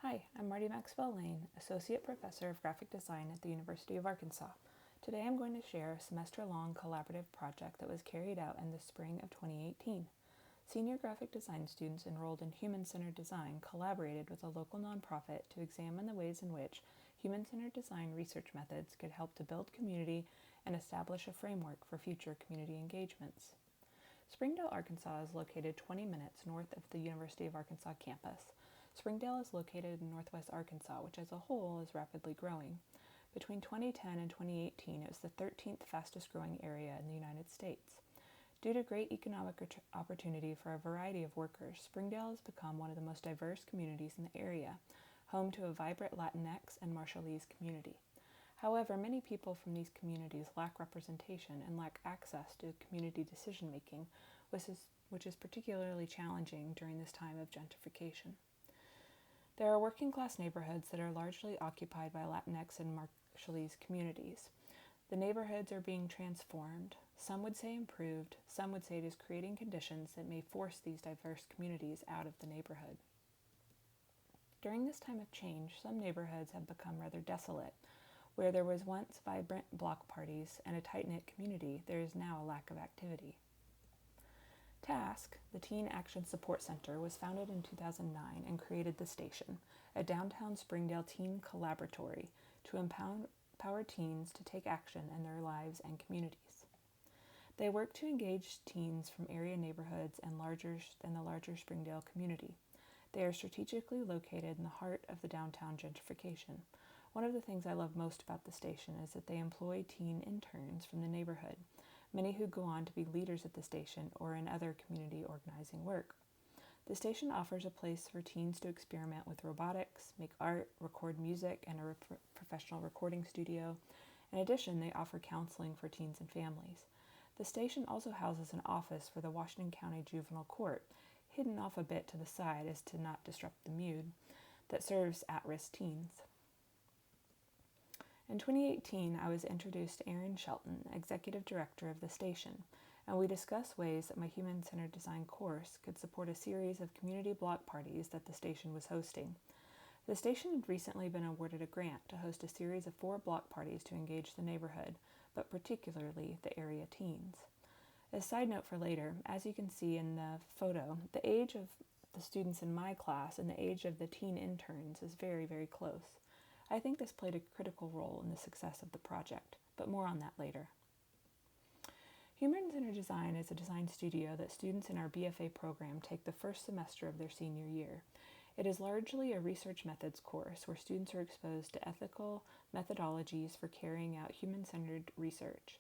Hi, I'm Marty Maxwell Lane, Associate Professor of Graphic Design at the University of Arkansas. Today I'm going to share a semester-long collaborative project that was carried out in the spring of 2018. Senior graphic design students enrolled in human-centered design collaborated with a local nonprofit to examine the ways in which human-centered design research methods could help to build community and establish a framework for future community engagements. Springdale, Arkansas is located 20 minutes north of the University of Arkansas campus. Springdale is located in northwest Arkansas, which as a whole is rapidly growing. Between 2010 and 2018, it was the 13th fastest growing area in the United States. Due to great economic opportunity for a variety of workers, Springdale has become one of the most diverse communities in the area, home to a vibrant Latinx and Marshallese community. However, many people from these communities lack representation and lack access to community decision making, which is particularly challenging during this time of gentrification. There are working class neighborhoods that are largely occupied by Latinx and Marshallese communities. The neighborhoods are being transformed. Some would say improved, some would say it is creating conditions that may force these diverse communities out of the neighborhood. During this time of change, some neighborhoods have become rather desolate. Where there was once vibrant block parties and a tight-knit community, there is now a lack of activity. TASK, the Teen Action Support Center, was founded in 2009 and created the station, a downtown Springdale teen collaboratory to empower teens to take action in their lives and communities. They work to engage teens from area neighborhoods and the larger Springdale community. They are strategically located in the heart of the downtown gentrification. One of the things I love most about the station is that they employ teen interns from the neighborhood, many who go on to be leaders at the station or in other community organizing work. The station offers a place for teens to experiment with robotics, make art, record music, and a professional recording studio. In addition, they offer counseling for teens and families. The station also houses an office for the Washington County Juvenile Court, hidden off a bit to the side as to not disrupt the mood, that serves at-risk teens. In 2018, I was introduced to Erin Shelton, Executive Director of the station, and we discussed ways that my human-centered design course could support a series of community block parties that the station was hosting. The station had recently been awarded a grant to host a series of 4 block parties to engage the neighborhood, but particularly the area teens. A side note for later, as you can see in the photo, the age of the students in my class and the age of the teen interns is very, very close. I think this played a critical role in the success of the project, but more on that later. Human-centered design is a design studio that students in our BFA program take the first semester of their senior year. It is largely a research methods course where students are exposed to ethical methodologies for carrying out human-centered research.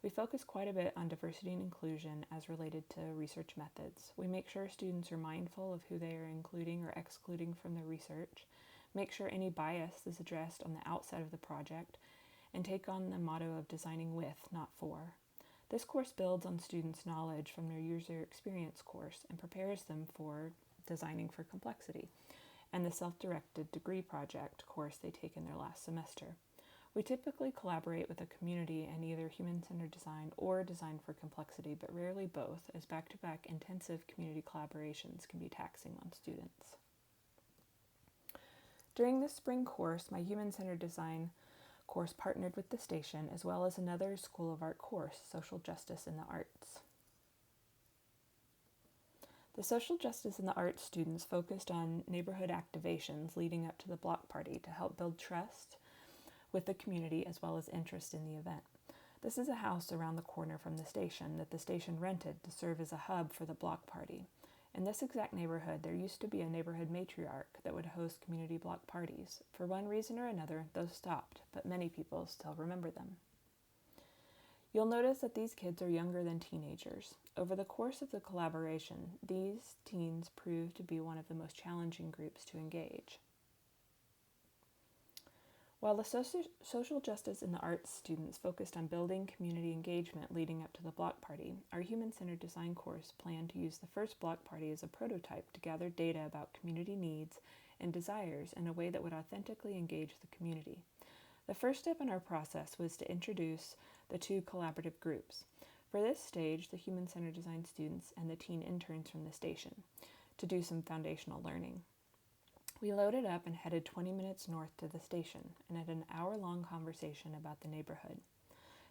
We focus quite a bit on diversity and inclusion as related to research methods. We make sure students are mindful of who they are including or excluding from their research, make sure any bias is addressed on the outset of the project, and take on the motto of designing with, not for. This course builds on students' knowledge from their user experience course and prepares them for designing for complexity and the self-directed degree project course they take in their last semester. We typically collaborate with a community in either human-centered design or design for complexity, but rarely both, as back-to-back intensive community collaborations can be taxing on students. During this spring course, my human-centered design course partnered with the station as well as another School of Art course, Social Justice in the Arts. The Social Justice in the Arts students focused on neighborhood activations leading up to the block party to help build trust with the community as well as interest in the event. This is a house around the corner from the station that the station rented to serve as a hub for the block party. In this exact neighborhood, there used to be a neighborhood matriarch that would host community block parties. For one reason or another, those stopped, but many people still remember them. You'll notice that these kids are younger than teenagers. Over the course of the collaboration, these teens proved to be one of the most challenging groups to engage. While the social justice in the arts students focused on building community engagement leading up to the block party, our human-centered design course planned to use the first block party as a prototype to gather data about community needs and desires in a way that would authentically engage the community. The first step in our process was to introduce the 2 collaborative groups. For this stage, the human-centered design students and the teen interns from the station, to do some foundational learning. We loaded up and headed 20 minutes north to the station and had an hour-long conversation about the neighborhood.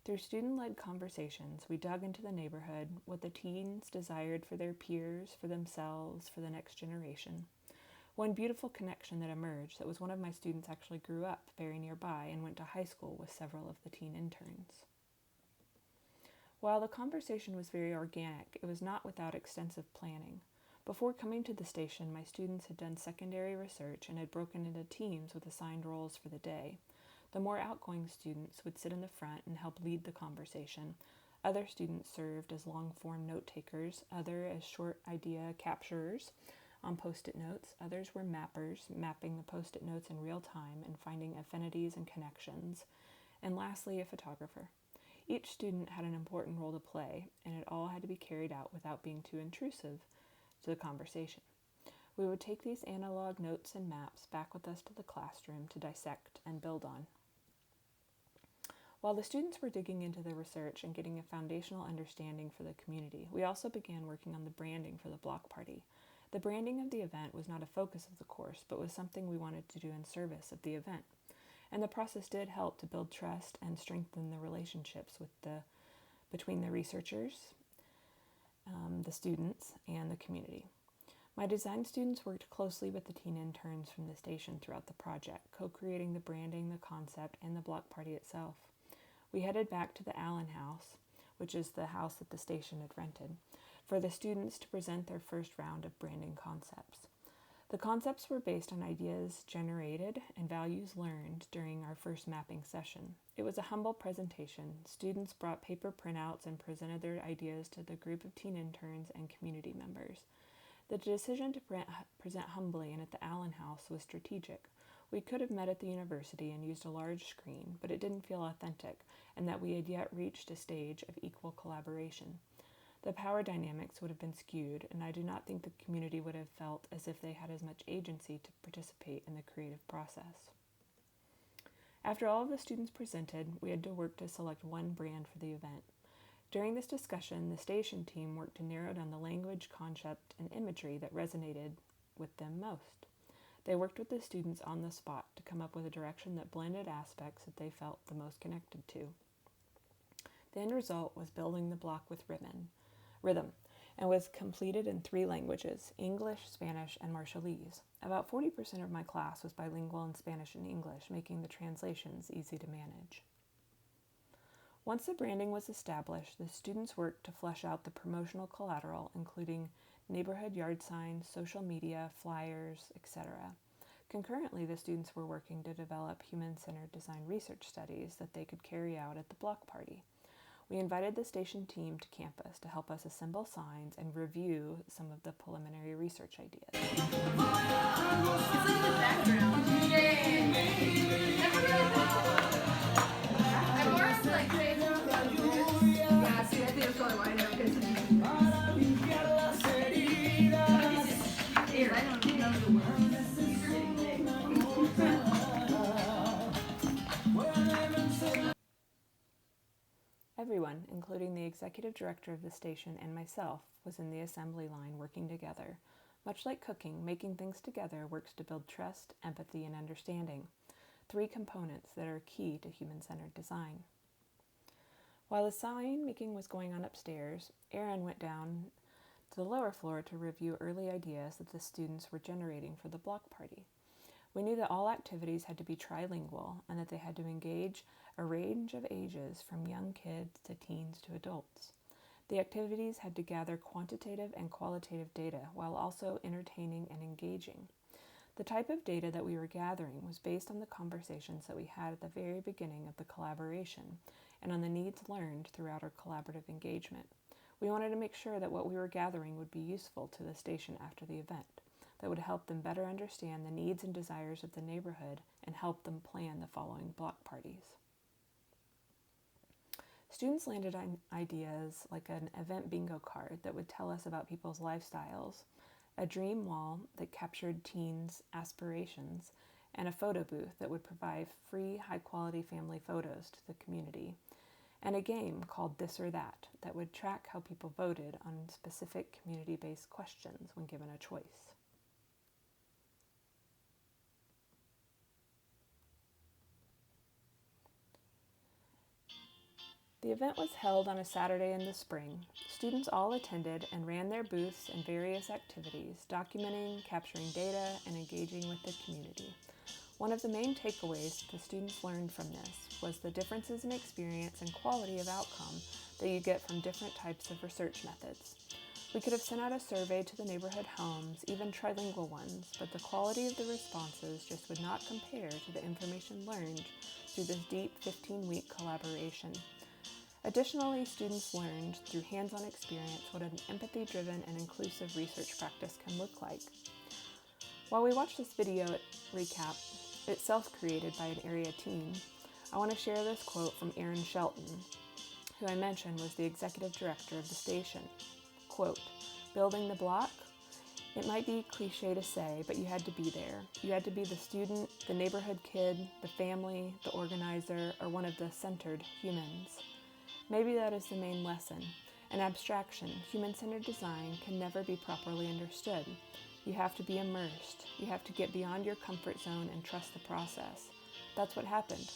Through student-led conversations, we dug into the neighborhood, what the teens desired for their peers, for themselves, for the next generation. One beautiful connection that emerged that was one of my students actually grew up very nearby and went to high school with several of the teen interns. While the conversation was very organic, it was not without extensive planning. Before coming to the station, my students had done secondary research and had broken into teams with assigned roles for the day. The more outgoing students would sit in the front and help lead the conversation. Other students served as long-form note-takers, others as short idea capturers on post-it notes. Others were mappers, mapping the post-it notes in real time and finding affinities and connections. And lastly, a photographer. Each student had an important role to play, and it all had to be carried out without being too intrusive to the conversation. We would take these analog notes and maps back with us to the classroom to dissect and build on. While the students were digging into the research and getting a foundational understanding for the community, we also began working on the branding for the block party. The branding of the event was not a focus of the course, but was something we wanted to do in service of the event. And the process did help to build trust and strengthen the relationships between the researchers, the students, and the community. My design students worked closely with the teen interns from the station throughout the project, co-creating the branding, the concept, and the block party itself. We headed back to the Allen House, which is the house that the station had rented, for the students to present their first round of branding concepts. The concepts were based on ideas generated and values learned during our first mapping session. It was a humble presentation. Students brought paper printouts and presented their ideas to the group of teen interns and community members. The decision to present humbly and at the Allen House was strategic. We could have met at the university and used a large screen, but it didn't feel authentic, and that we had yet reached a stage of equal collaboration. The power dynamics would have been skewed, and I do not think the community would have felt as if they had as much agency to participate in the creative process. After all of the students presented, we had to work to select one brand for the event. During this discussion, the station team worked to narrow down the language, concept, and imagery that resonated with them most. They worked with the students on the spot to come up with a direction that blended aspects that they felt the most connected to. The end result was building the block with rhythm, and was completed in 3 languages, English, Spanish, and Marshallese. About 40% of my class was bilingual in Spanish and English, making the translations easy to manage. Once the branding was established, the students worked to flesh out the promotional collateral, including neighborhood yard signs, social media, flyers, etc. Concurrently, the students were working to develop human-centered design research studies that they could carry out at the block party. We invited the station team to campus to help us assemble signs and review some of the preliminary research ideas. It's like the background. I'm more like, yeah, see, I think it's probably why I never paid attention. Here, I don't know the words. Everyone, including the executive director of the station and myself, was in the assembly line working together. Much like cooking, making things together works to build trust, empathy, and understanding, 3 components that are key to human-centered design. While the sign making was going on upstairs, Erin went down to the lower floor to review early ideas that the students were generating for the block party. We knew that all activities had to be trilingual and that they had to engage a range of ages from young kids to teens to adults. The activities had to gather quantitative and qualitative data while also entertaining and engaging. The type of data that we were gathering was based on the conversations that we had at the very beginning of the collaboration and on the needs learned throughout our collaborative engagement. We wanted to make sure that what we were gathering would be useful to the station after the event, that would help them better understand the needs and desires of the neighborhood and help them plan the following block parties. Students landed on ideas like an event bingo card that would tell us about people's lifestyles, a dream wall that captured teens' aspirations, and a photo booth that would provide free, high-quality family photos to the community, and a game called This or That that would track how people voted on specific community-based questions when given a choice. The event was held on a Saturday in the spring. Students all attended and ran their booths and various activities, documenting, capturing data, and engaging with the community. One of the main takeaways the students learned from this was the differences in experience and quality of outcome that you get from different types of research methods. We could have sent out a survey to the neighborhood homes, even trilingual ones, but the quality of the responses just would not compare to the information learned through this deep 15-week collaboration. Additionally, students learned through hands-on experience what an empathy-driven and inclusive research practice can look like. While we watch this video recap, itself created by an area team, I want to share this quote from Erin Shelton, who I mentioned was the executive director of the station. Quote, "Building the block? It might be cliche to say, but you had to be there. You had to be the student, the neighborhood kid, the family, the organizer, or one of the centered humans. Maybe that is the main lesson. In abstraction, human-centered design can never be properly understood. You have to be immersed. You have to get beyond your comfort zone and trust the process. That's what happened.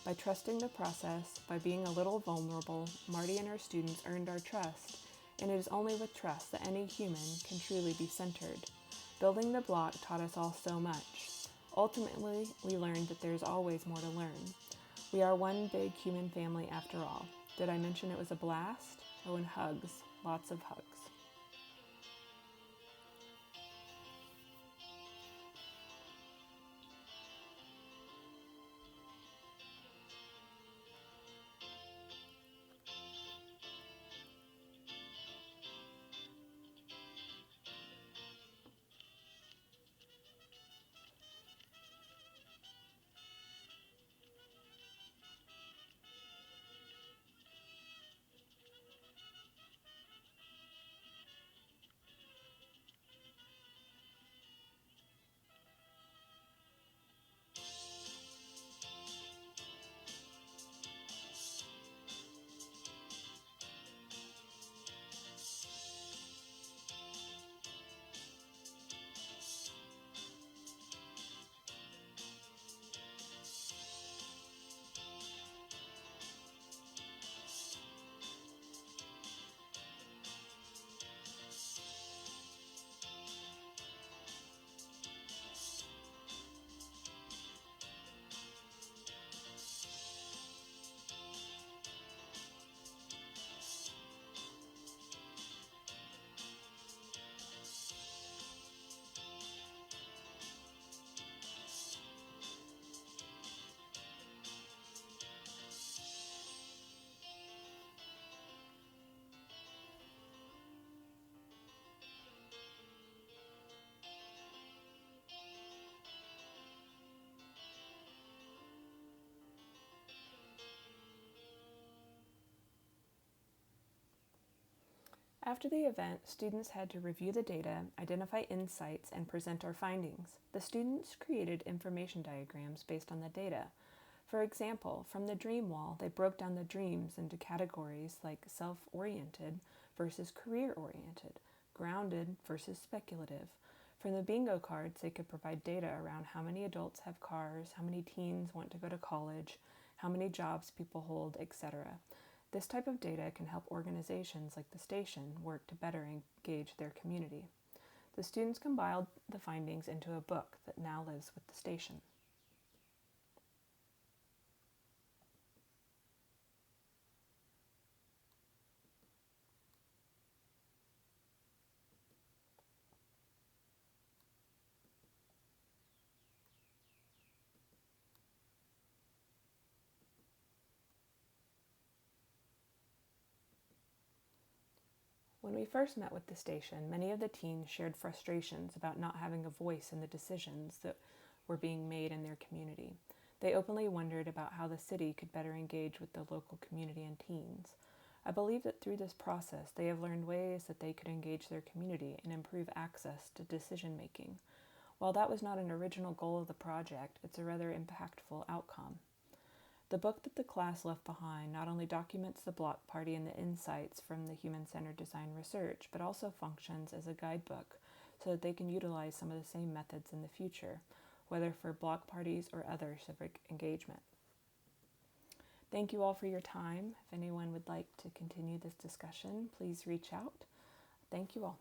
By trusting the process, by being a little vulnerable, Marty and her students earned our trust, and it is only with trust that any human can truly be centered. Building the block taught us all so much. Ultimately, we learned that there's always more to learn. We are one big human family after all. Did I mention it was a blast? Oh, and hugs. Lots of hugs." After the event, students had to review the data, identify insights, and present our findings. The students created information diagrams based on the data. For example, from the dream wall, they broke down the dreams into categories like self-oriented versus career-oriented, grounded versus speculative. From the bingo cards, they could provide data around how many adults have cars, how many teens want to go to college, how many jobs people hold, etc. This type of data can help organizations like the station work to better engage their community. The students compiled the findings into a book that now lives with the station. When we first met with the station, many of the teens shared frustrations about not having a voice in the decisions that were being made in their community. They openly wondered about how the city could better engage with the local community and teens. I believe that through this process, they have learned ways that they could engage their community and improve access to decision making. While that was not an original goal of the project, it's a rather impactful outcome. The book that the class left behind not only documents the block party and the insights from the human-centered design research, but also functions as a guidebook so that they can utilize some of the same methods in the future, whether for block parties or other civic engagement. Thank you all for your time. If anyone would like to continue this discussion, please reach out. Thank you all.